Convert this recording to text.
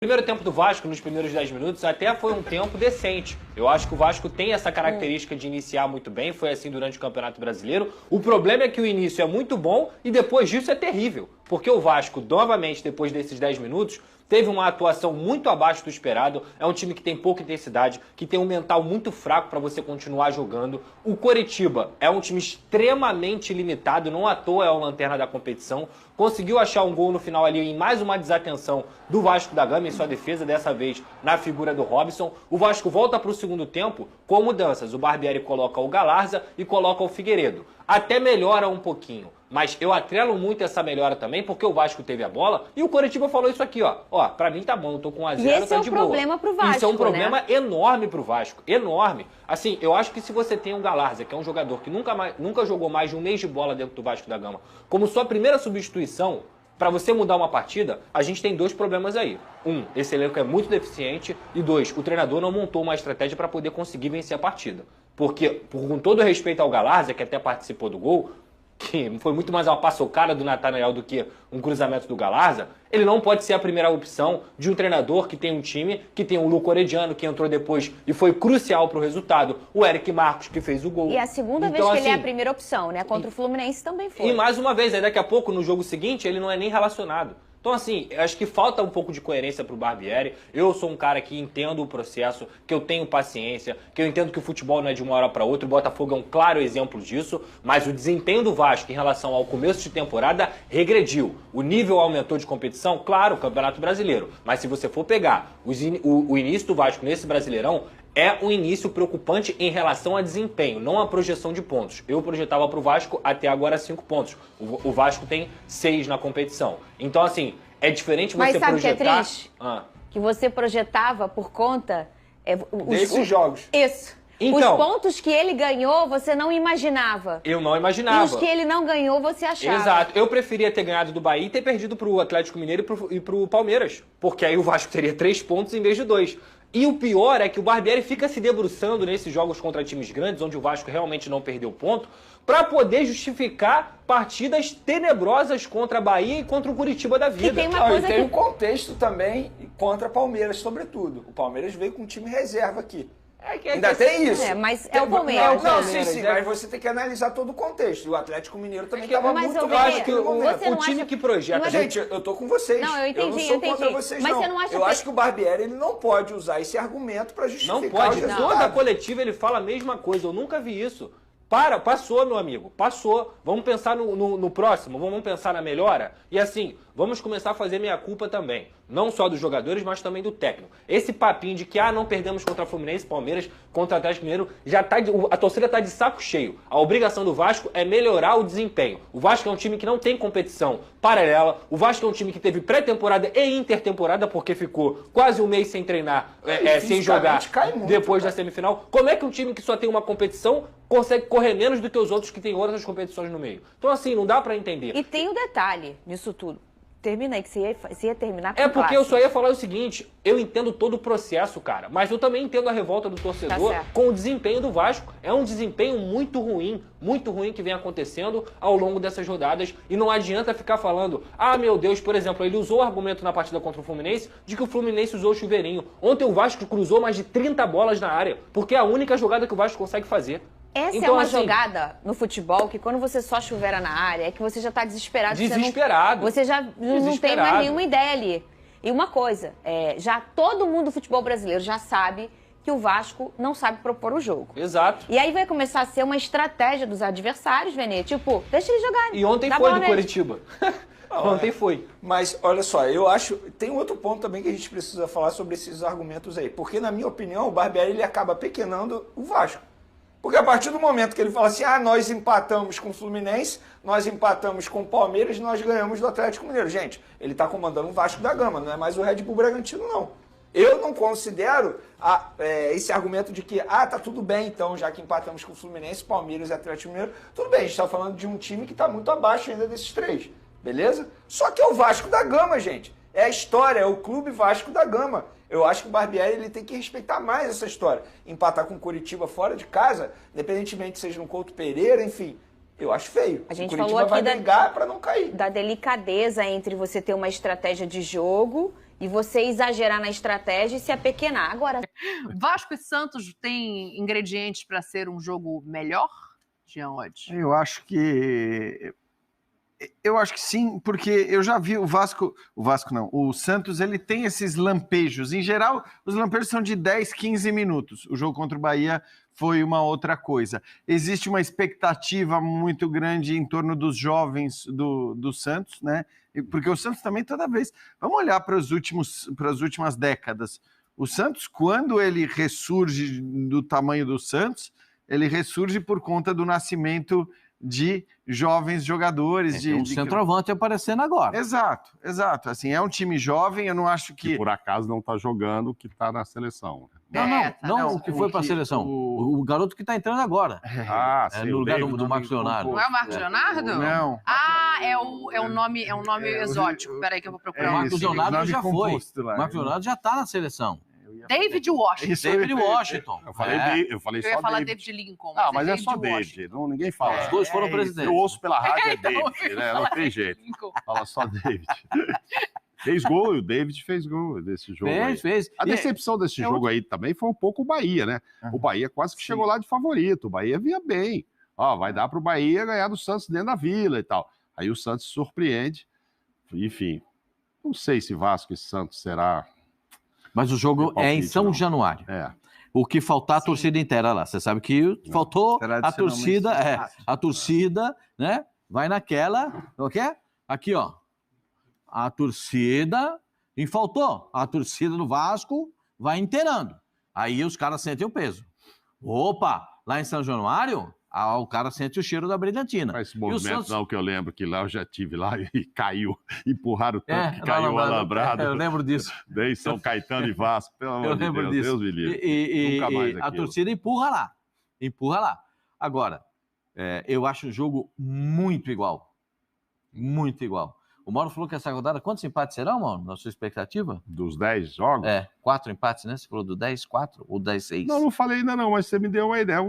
Primeiro tempo do Vasco, nos primeiros 10 minutos, até foi um tempo decente. Eu acho que o Vasco tem essa característica de iniciar muito bem, foi assim durante o Campeonato Brasileiro. O problema é que o início é muito bom e depois disso é terrível. Porque o Vasco, novamente, depois desses 10 minutos, teve uma atuação muito abaixo do esperado. É um time que tem pouca intensidade, que tem um mental muito fraco para você continuar jogando. O Coritiba é um time extremamente limitado, não à toa é o lanterna da competição. Conseguiu achar um gol no final ali em mais uma desatenção do Vasco da Gama em sua defesa, dessa vez na figura do Robson. O Vasco volta para o segundo tempo com mudanças. O Barbieri coloca o Galarza e coloca o Figueiredo. Até melhora um pouquinho. Mas eu atrelo muito essa melhora também, porque o Vasco teve a bola e o Coritiba falou isso aqui, ó. Ó, pra mim tá bom, eu tô com 1 a 0, e esse tá é de um boa. problema pro Vasco, isso é um problema né? enorme pro Vasco, enorme. Assim, eu acho que se você tem um Galarza, que é um jogador que nunca jogou mais de um mês de bola dentro do Vasco da Gama, como sua primeira substituição, pra você mudar uma partida, a gente tem 2 problemas aí. 1, esse elenco é muito deficiente. E 2, o treinador não montou uma estratégia pra poder conseguir vencer a partida. Porque, com todo respeito ao Galarza, que até participou do gol, que foi muito mais uma paçocada do Natanael do que um cruzamento do Galarza, ele não pode ser a primeira opção de um treinador que tem um time, que tem o Luco Orediano, que entrou depois e foi crucial pro resultado, o Eric Marcos, que fez o gol. E a segunda vez que ele é a primeira opção, né? Contra o Fluminense também foi. E mais uma vez, aí daqui a pouco, no jogo seguinte, ele não é nem relacionado. Então, assim, acho que falta um pouco de coerência pro Barbieri. Eu sou um cara que entendo o processo, que eu tenho paciência, que eu entendo que o futebol não é de uma hora para outra. O Botafogo é um claro exemplo disso, mas o desempenho do Vasco em relação ao começo de temporada regrediu. O nível aumentou de competição, claro, o Campeonato Brasileiro. Mas se você for pegar o início do Vasco nesse Brasileirão, é um início preocupante em relação a desempenho, não a projeção de pontos. Eu projetava para o Vasco até agora 5 pontos. O Vasco tem 6 na competição. Então, assim, é diferente você projetar... Mas sabe o que é triste? Que você projetava por conta... desses jogos. Isso. Então, os pontos que ele ganhou, você não imaginava. Eu não imaginava. E os que ele não ganhou, você achava. Exato. Eu preferia ter ganhado do Bahia e ter perdido pro Atlético Mineiro e pro Palmeiras. Porque aí o Vasco teria 3 pontos em vez de 2. E o pior é que o Barbieri fica se debruçando nesses jogos contra times grandes, onde o Vasco realmente não perdeu ponto, para poder justificar partidas tenebrosas contra a Bahia e contra o Curitiba da vida. E tem uma coisa e tem um contexto também contra Palmeiras, sobretudo. O Palmeiras veio com um time reserva aqui. Ainda tem isso. Mas é o Palmeiras. Não, sim, mas você tem que analisar todo o contexto. E o Atlético Mineiro também estava muito baixo. que o time que projeta... Gente, eu tô com vocês. Não, eu entendi, eu não sou contra vocês, mas não. Você não acha eu acho que o Barbieri ele não pode usar esse argumento para justificar Não pode. os resultados. Toda a coletiva ele fala a mesma coisa. Eu nunca vi isso. Passou, meu amigo, passou. Vamos pensar no próximo, vamos pensar na melhora. E assim, vamos começar a fazer meia-culpa também. Não só dos jogadores, mas também do técnico. Esse papinho de que, não perdemos contra Fluminense, Palmeiras, contra Atlético Mineiro, a torcida tá de saco cheio. A obrigação do Vasco é melhorar o desempenho. O Vasco é um time que não tem competição paralela. O Vasco é um time que teve pré-temporada e intertemporada, porque ficou quase um mês sem treinar, sem jogar depois da semifinal. Como é que um time que só tem uma competição consegue correr menos do que os outros que têm outras competições no meio? Então, assim, não dá pra entender. E tem um detalhe nisso tudo. Termina aí, que você ia terminar com porque eu só ia falar o seguinte, eu entendo todo o processo, cara, mas eu também entendo a revolta do torcedor com o desempenho do Vasco. É um desempenho muito ruim que vem acontecendo ao longo dessas rodadas e não adianta ficar falando, meu Deus, por exemplo, ele usou o argumento na partida contra o Fluminense de que o Fluminense usou o chuveirinho. Ontem o Vasco cruzou mais de 30 bolas na área, porque é a única jogada que o Vasco consegue fazer. Essa então, é uma jogada no futebol que quando você só chuvera na área, é que você já tá desesperado. Você já não tem mais nenhuma ideia ali. E uma coisa, já todo mundo do futebol brasileiro já sabe que o Vasco não sabe propor o jogo. Exato. E aí vai começar a ser uma estratégia dos adversários, Vene, tipo, deixa eles jogarem. E ontem foi do Coritiba. Ontem foi. Mas, olha só, eu acho... Tem outro ponto também que a gente precisa falar sobre esses argumentos aí. Porque, na minha opinião, o Barbieri ele acaba pequenando o Vasco. Porque a partir do momento que ele fala assim, nós empatamos com o Fluminense, nós empatamos com o Palmeiras, nós ganhamos do Atlético Mineiro. Gente, ele está comandando o Vasco da Gama, não é mais o Red Bull Bragantino, não. Eu não considero esse argumento de que, tá tudo bem então, já que empatamos com o Fluminense, Palmeiras e Atlético Mineiro. Tudo bem, a gente está falando de um time que está muito abaixo ainda desses 3, beleza? Só que é o Vasco da Gama, gente. É a história, é o Clube Vasco da Gama. Eu acho que o Barbieri ele tem que respeitar mais essa história. Empatar com o Curitiba fora de casa, independentemente seja no Couto Pereira, enfim, eu acho feio. A gente o Curitiba falou aqui vai brigar para não cair. Da delicadeza entre você ter uma estratégia de jogo e você exagerar na estratégia e se apequenar. Agora, Vasco e Santos têm ingredientes para ser um jogo melhor, Jean Oddi? Eu acho que sim, porque eu já vi o Santos, ele tem esses lampejos. Em geral, os lampejos são de 10, 15 minutos. O jogo contra o Bahia foi uma outra coisa. Existe uma expectativa muito grande em torno dos jovens do Santos, né? Porque o Santos também, toda vez... Vamos olhar para as últimas décadas. O Santos, quando ele ressurge do tamanho do Santos, ele ressurge por conta do nascimento de jovens jogadores. De centroavante aparecendo agora. Exato. Assim, é um time jovem, eu não acho que... E por acaso não está jogando o que está na seleção. Não, o que foi para a seleção. O garoto que está entrando agora. Sim, no lugar do Marcos Leonardo. Não é o Marcos Leonardo? Não. É um nome exótico. Peraí que eu vou procurar. O Marcos Leonardo já foi. O Marcos Leonardo já está na seleção. David Washington. David Washington. Eu falei só ia falar David Lincoln. Mas é só David. Não, ninguém fala. Os dois foram presidentes. Eu ouço pela rádio, David, né? Não tem jeito. Fala só David. Fez gol, e o David fez gol desse jogo. Fez. A decepção desse jogo aí também foi um pouco o Bahia, né? O Bahia quase que chegou lá de favorito. O Bahia vinha bem. Vai dar pro Bahia ganhar do Santos dentro da Vila e tal. Aí o Santos surpreende. Enfim, não sei se Vasco e Santos será... Mas o jogo é em São Januário. O que faltar a torcida inteira lá. Você sabe que faltou a torcida. A torcida, né? Vai naquela. O que é? Aqui, ó. A torcida. E faltou. A torcida do Vasco vai inteirando. Aí os caras sentem o peso. Opa! Lá em São Januário, o cara sente o cheiro da brilhantina. Mas esse movimento Santos... não, que eu lembro que lá eu já tive lá e caiu, empurraram tanto que caiu o alambrado. Eu lembro disso. Daí São Caetano e Vasco, pelo amor de Deus, Deus me livre. Nunca mais a torcida empurra lá. Agora, eu acho o jogo muito igual. Muito igual. O Mauro falou que essa rodada, quantos empates serão, Mauro, na sua expectativa? Dos 10 jogos? 4 empates, né? Você falou do 10, 4 ou 10, 6? Não falei ainda não, mas você me deu uma ideia.